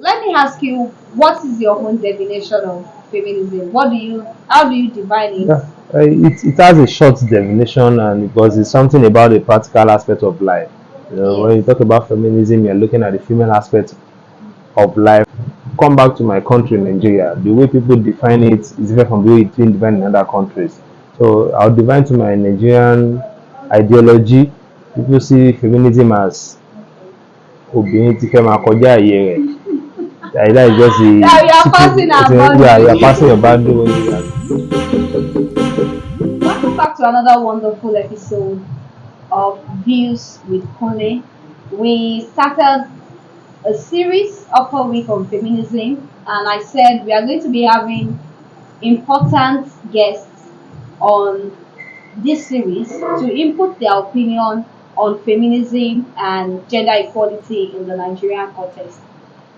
Let me ask you, what is your own definition of feminism? How do you define it? Yeah, it has a short definition, and because it's something about a practical aspect of life. When you Yes. talk about feminism, you're looking at the female aspect of life. Come back to my country, Nigeria. The way people define it is different from the way it's been defined in other countries. So I'll define to my Nigerian ideology. People see feminism as obìnrin ti fẹ́ máa kọjá àyè rẹ̀. That is just a Now you are passing our yeah, you are boundary. passing your boundary. Welcome back to another wonderful episode of Views with Kone. We started a series upper week on feminism, and I said we are going to be having important guests on this series to input their opinion on feminism and gender equality in the Nigerian context.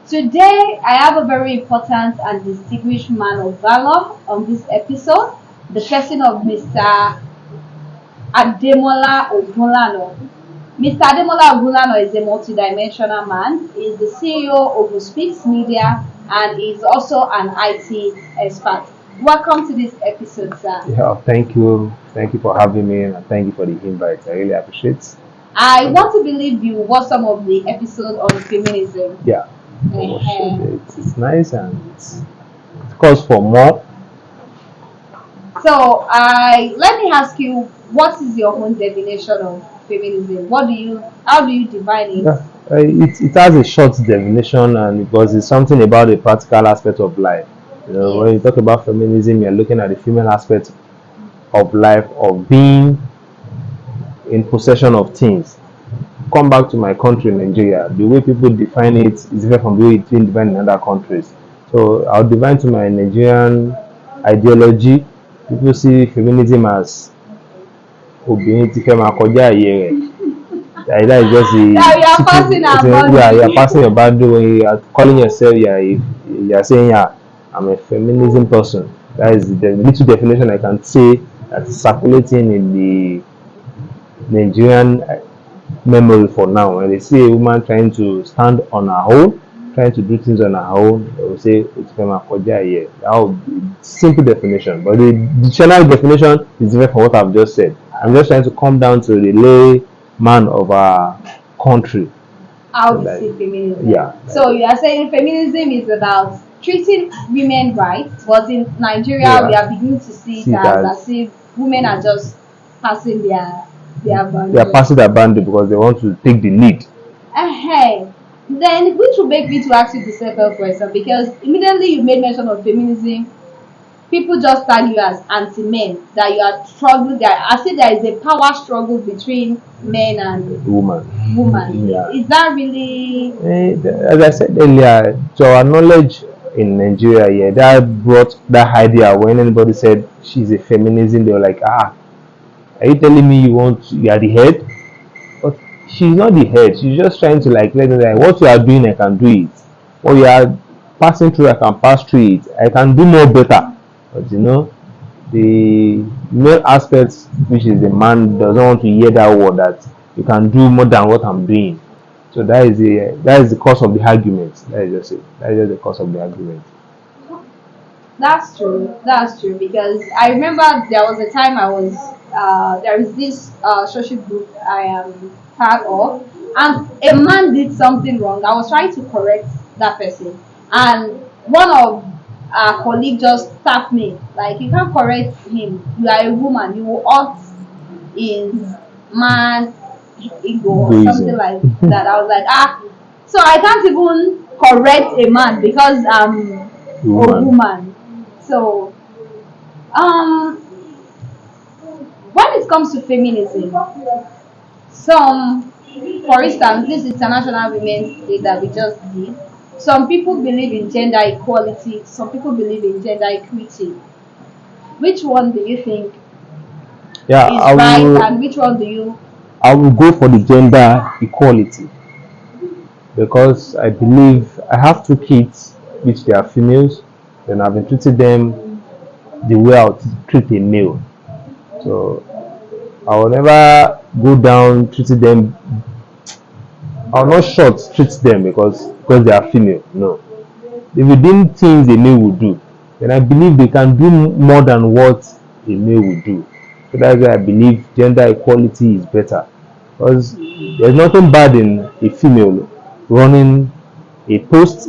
Today, I have a very important and distinguished man of valor on this episode, the person of Mr. Ademola Ogunlana. Mr. Ademola Ogunlana is a multidimensional man. He is the CEO of Speaks Media and is also an IT expert. Welcome to this episode, sir. Yeah, thank you. Thank you for having me, and thank you for the invite. I really appreciate it. I want to believe you watched some of the episodes on feminism. Yeah, it's nice, and it calls for more. So, let me ask you, what is your own definition of feminism? How do you define it? Yeah, it has a short definition, and because it's something about a practical aspect of life. When you Yes. talk about feminism, you're looking at the female aspect of life, of being in possession of things. Come back to my country, Nigeria. The way people define it is different from the way it's been defined in other countries. So I'll define to my Nigerian ideology. People see feminism as obìnrin ti fẹ́ máa kọjá àyè rẹ̀. That is just Now you are passing our boundary. yeah, you are passing your boundary when you are calling yourself. You are saying, yeah, I'm a feminism person. That is the little definition I can say that is circulating in the Nigerian memory for now. When they see a woman trying to stand on her own, trying to do things on her own, they will say it's from Akoja here. That would be simple definition. But the dictionary definition is different from what I've just said. I'm just trying to come down to the layman of our country. How we see feminism. Yeah. So you are saying feminism is about treating women right, but in Nigeria we are beginning to see it as if women are just passing their boundary. They are passing their boundary because they want to take the lead. Then, which will make me to ask you the second question, because immediately you made mention of feminism, people just tag you as anti-men, that you are struggling there. I see there is a power struggle between men and woman. Yeah. Is that really? As I said earlier, to our knowledge in Nigeria, yeah, that brought that idea when anybody said she's a feminism, they were like, are you telling me you are the head? But she's not the head. She's just trying to like let them like what you are doing, I can do it. What you are passing through, I can pass through it. I can do more better. But the male aspect, which is the man, doesn't want to hear that word that you can do more than what I'm doing. So that is the cause of the argument. That is just it. That is just the cause of the argument. That's true. That's true, because I remember there was a time there is this social group I am part of, and a man did something wrong. I was trying to correct that person, and one of our colleague just tapped me like, you can't correct him. You are a woman. You will hurt his man ego or something like that. I was like, so I can't even correct a man because I'm a woman. So, when it comes to feminism, for instance, this International Women's Day that we just did, some people believe in gender equality, some people believe in gender equity. Which one do you think is right, and which one do you? I will go for the gender equality because I believe I have two kids which they are females, and I've been treating them the way I would treat a male. So I will never go down treating them, or not short treat them because they are female. No, if you didn't things a male would do, then I believe they can do more than what a male would do. So that's why I believe gender equality is better, because there's nothing bad in a female running a post,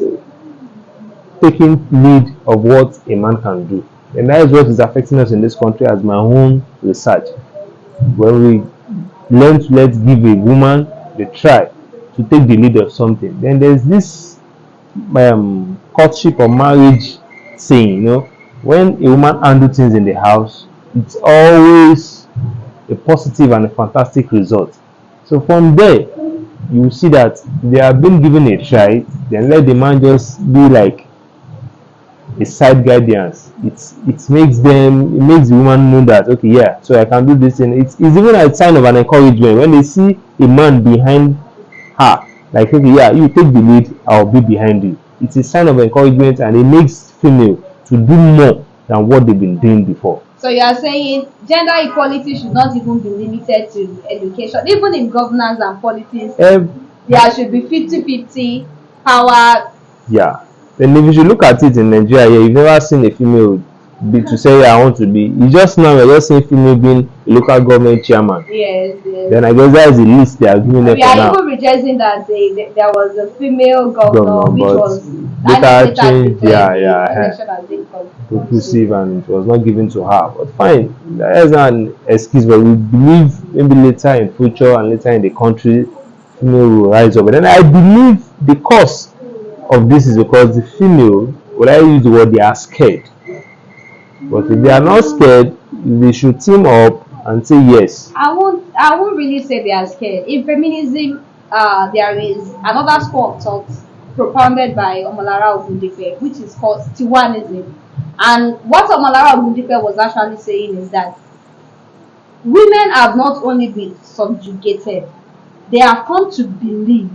taking lead of what a man can do. And that is what is affecting us in this country, as my own research. When we learn to let give a woman the try to take the lead of something, then there's this courtship or marriage saying, when a woman handles things in the house, it's always a positive and a fantastic result. So from there, you see that they have been given a try, then let the man just be like a side guidance. It makes the woman know that, okay, yeah, so I can do this, and it's even a sign of an encouragement when they see a man behind her, like, okay, yeah, you take the lead, I'll be behind you. It's a sign of encouragement, and it makes female to do more than what they've been doing before. So you are saying gender equality should not even be limited to education, even in governance and politics. There should be 50-50 power. Yeah. Then if you should look at it in Nigeria, yeah, you've never seen a female to say, yeah, I want to be. You just now you're just seeing female being a local government chairman. Yes, yes. Then I guess that is the list they are giving them We for are now. even rejoicing that there was a female governor, which but was later changed, declared yeah, the election as conclusive, and it was not given to her. But fine, that is an excuse, but we believe maybe later in future and later in the country, female will rise up. But then I believe the cause of this is because the female, would I use the word, they are scared. But if they are not scared, they should team up and say yes. I won't really say they are scared. In feminism, there is another school of thought propounded by Ademola Ogunlana, which is called Tiwanism. And what Ademola Ogunlana was actually saying is that women have not only been subjugated, they have come to believe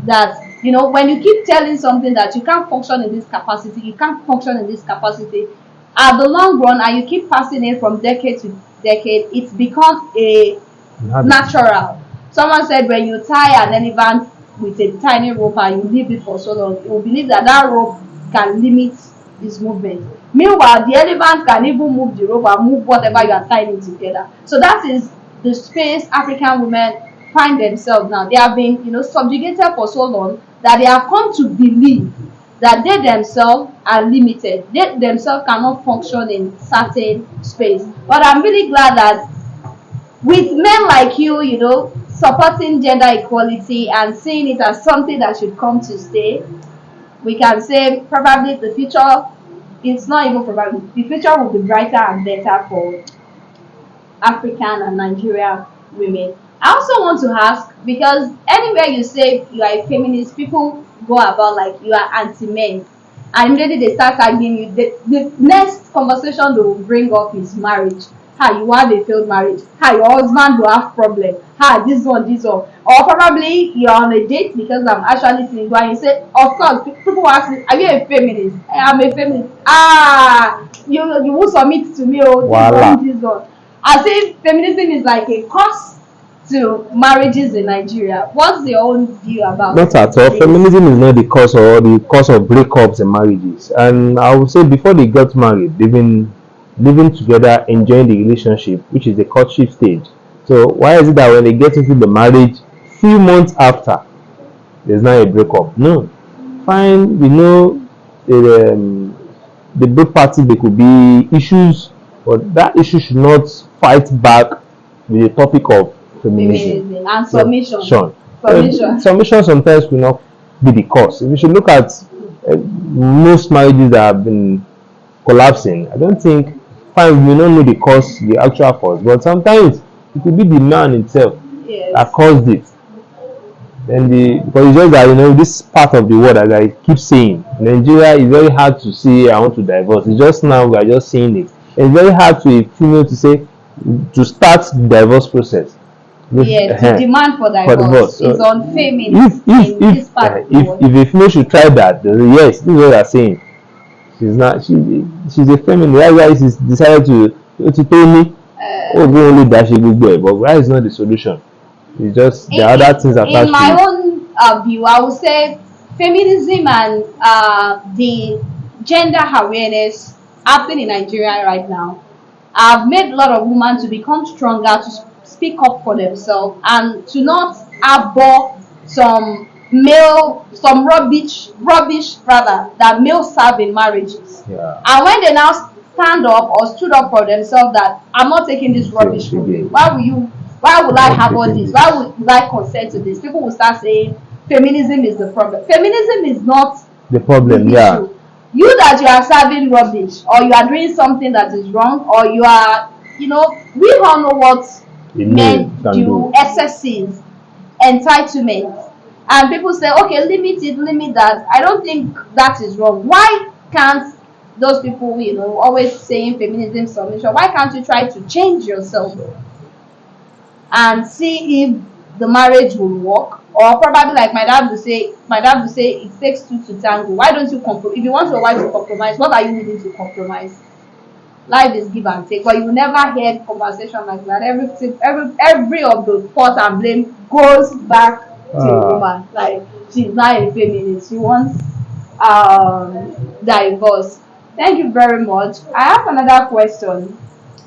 that, when you keep telling something that you can't function in this capacity, you can't function in this capacity, at the long run, and you keep passing it from decade to decade, it becomes a natural. Someone said when you tie an elephant with a tiny rope and you leave it for so long, you will believe that rope can limit its movement. Meanwhile, the elephant can even move the rope and move whatever you are tying it together. So that is the space African women find themselves now. They have been, subjugated for so long that they have come to believe that they themselves are limited. They themselves cannot function in certain space. But I'm really glad that with men like you, supporting gender equality and seeing it as something that should come to stay, we can say probably the future, it's not even probably, the future will be brighter and better for African and Nigerian women. I also want to ask, because anywhere you say you are a feminist, people go about like you are anti-men. And immediately they start arguing you. The next conversation they will bring up is marriage. How you have a failed marriage. How your husband will have problem. How this one. Or probably you're on a date because I'm actually single and you say, of course, people ask me, are you a feminist? I'm a feminist. You will submit to me, this one. As if feminism is like a cause to marriages in Nigeria. What's your own view about Not at all. Feminism is not the cause of breakups and marriages. And I would say before they got married, they've been living together, enjoying the relationship, which is the courtship stage. So why is it that when they get into the marriage, few months after, there's not a breakup? No. Fine, we know the both parties, there could be issues, but that issue should not fight back with the topic of feminism and submission. Submission sometimes will not be the cause. If you should look at most marriages that have been collapsing, I don't think, fine, we don't know the cause, the actual cause, but sometimes it could be the man himself that caused it. Because it's just that, this part of the world, as I keep saying, Nigeria is very hard to say I want to divorce. It's just now we are just saying it. It's very hard to a female to say, to start the divorce process. To demand for divorce is unfeminist in this part of the world. If a female should try that, yes, this is what they're saying. She's a feminist. That's why she's decided to tell me. Oh, we only dash it good, but why is not the solution? It's just the other things In attached to my it. own view, I would say feminism and the gender awareness happening in Nigeria right now have made a lot of women to become stronger, to speak up for themselves, and to not abhor some rubbish rather that males serve in marriages. Yeah. And when they now stand up or stood up for themselves that I'm not taking this rubbish Things from you, again. why would I Not have all taking this? this. Why would I consent to this? People will start saying feminism is the problem. Feminism is not The the problem, yeah. issue. You that you are serving rubbish or you are doing something that is wrong or you are, we all know what The male men can do, do. excesses, entitlement. And people say, okay, limit it, limit that. I don't think that is wrong. Why can't those people, always saying feminism submission, why can't you try to change yourself So, and see if the marriage will work? Or probably like my dad would say it takes two to tango. Why don't you compromise? If you want your wife to compromise, what are you willing to compromise? Life is give and take, but you will never hear conversation like that. Every of the fault and blame goes back to a ah, woman. Like she's not a feminist. She wants divorce. Thank you very much. I have another question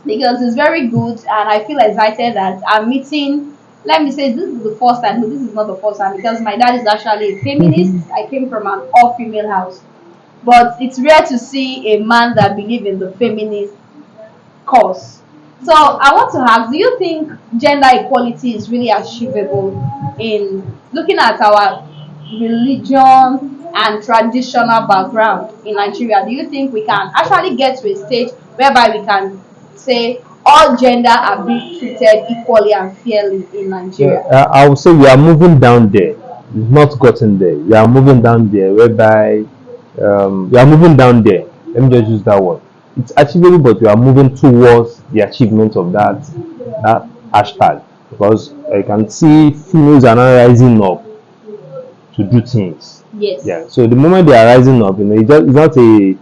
because it's very good and I feel excited that I'm meeting. Let me say this is the first time. No, this is not the first time because my dad is actually a feminist. I came from an all-female house, but it's rare to see a man that believes in the feminist cause. So I want to ask, do you think gender equality is really achievable in looking at our religion and traditional background in Nigeria? Do you think we can actually get to a stage whereby we can say all gender are being treated equally and fairly in yeah, Nigeria? I would say we are moving down there. We've not gotten there. We are moving down there, whereby we are moving down there. Let me just use that word. It's achievable, but we are moving towards the achievement of that hashtag, because I can see females are now rising up to do things. Yes. Yeah. So the moment they are rising up, it's not a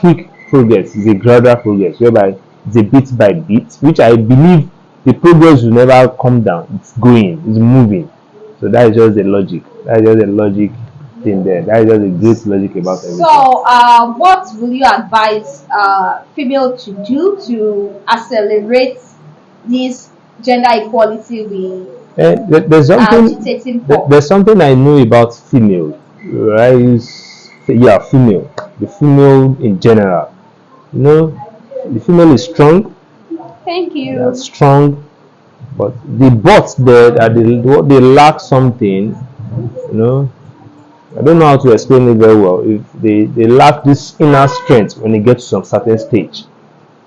quick progress, it's a gradual progress whereby it's a bit by bit, which I believe the progress will never come down. It's going, it's moving. So that is just the logic. That is just the logic thing there. That is just the great logic about everything. So, what will you advise female to do to accelerate this gender equality we There's are something agitating for? there's something I know about female, right? Yeah, female. The female in general. You know, the female is strong. Thank They are you. strong, but the bots there that they lack something. You know, I don't know how to explain it very well. If they lack this inner strength when they get to some certain stage.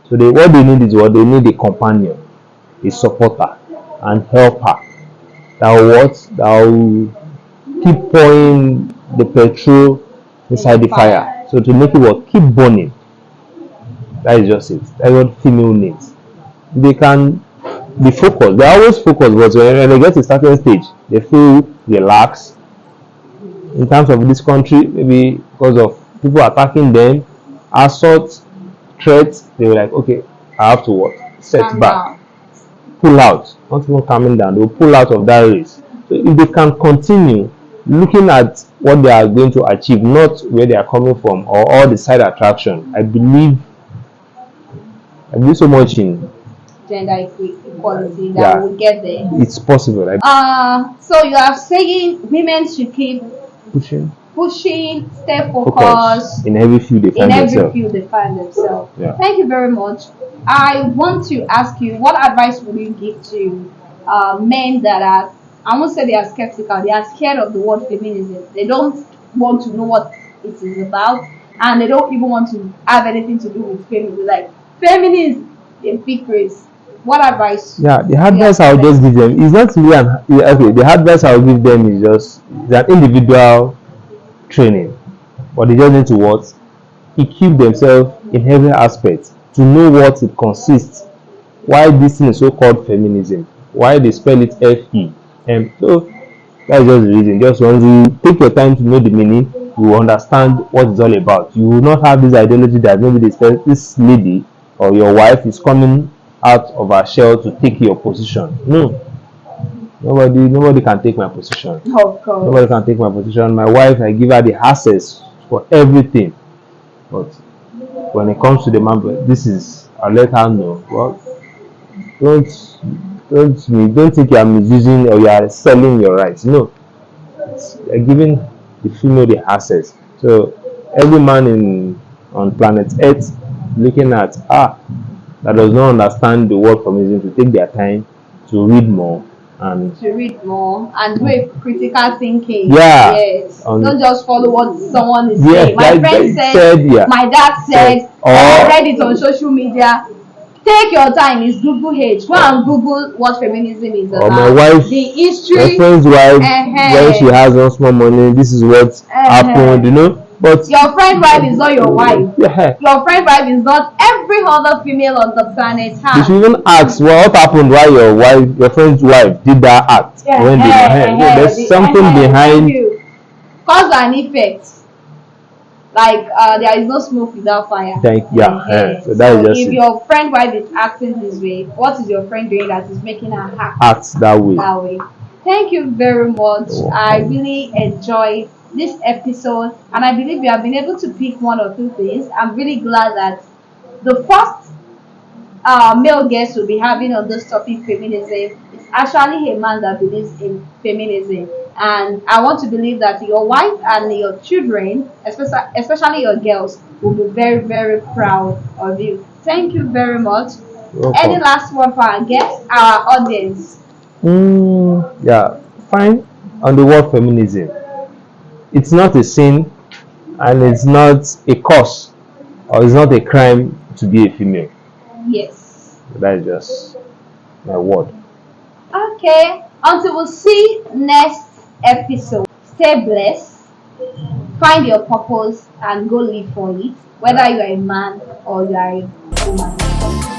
So what they need is what they need: a companion, a supporter, and helper. That will what that will keep pouring the petrol In the inside the fire. fire. So to make it what keep burning. That is just it. That's what female needs. They can be focused. They are always focused, but when they get to a certain stage, they feel relaxed. In terms of this country, maybe because of people attacking them, assault, threats, they were like, okay, I have to what? Set Calm back, down. pull out, not even calming down, they'll pull out of that race. So if they can continue looking at what they are going to achieve, not where they are coming from or all the side attraction, I believe so much in, Gender equality that yeah, we will get there. it's possible. I So you are saying women should keep pushing pushing, stay focus focused in every field they in find every themselves. field they find themselves. Yeah. Thank you very much. I want to ask you, what advice would you give to men that are, I won't say they are skeptical, they are scared of the word feminism. They don't want to know what it is about, and they don't even want to have anything to do with feminism. Like, feminism, a big race. What advice Yeah, the would you have advice I'll for just them? give them is not really okay. The advice I'll give them is just it's an individual training, but they just need to what equip themselves in every aspect to know what it consists, why this thing is so called feminism, why they spell it FE. And so that's just the reason. Just once you take your time to know the meaning, you will understand what it's all about. You will not have this ideology that maybe this lady or your wife is coming out of her shell to take your position. No, nobody can take my position. Of course. Nobody can take my position. My wife, I give her the access for everything. But when it comes to the man, this is, I'll let her know. Well, don't don't think you are misusing or you are selling your rights. No, you're giving the female the access. So every man in on planet Earth looking at that does not understand the word feminism to take their time to read more and to read more and do a critical thinking. Yeah. Yes. Don't just follow what someone is yes, saying. My friend said, yeah. my dad said, Or I read it on social media. Take your time. It's Google H. Go and Google what feminism is or about. my wife, The my history. friend's wife, when she has no small money, this is what happened, you know. But Your friend wife is not your wife. yeah, Your friend wife is not every other female on the planet you has. should even ask what happened why your friend's wife did that act when they were here. So there's something behind. Cause and effect. Like there is no smoke without fire. So that is just if it. your friend wife is acting this way, what is your friend doing that is making her Act that way. Thank you very much. I really enjoyed this episode, and I believe we have been able to pick one or two things. I'm really glad that the first male guest will be having on this topic, feminism, is actually a man that believes in feminism. And I want to believe that your wife and your children, especially your girls, will be very, very proud of you. Thank you very much. Any last word for our guests, our audience? Yeah, fine. On the word feminism, it's not a sin and it's not a cause or it's not a crime to be a female. Yes. That is just my word. Okay. Until we'll see next episode. Stay blessed. Find your purpose and go live for it. Whether you are a man or you are a woman.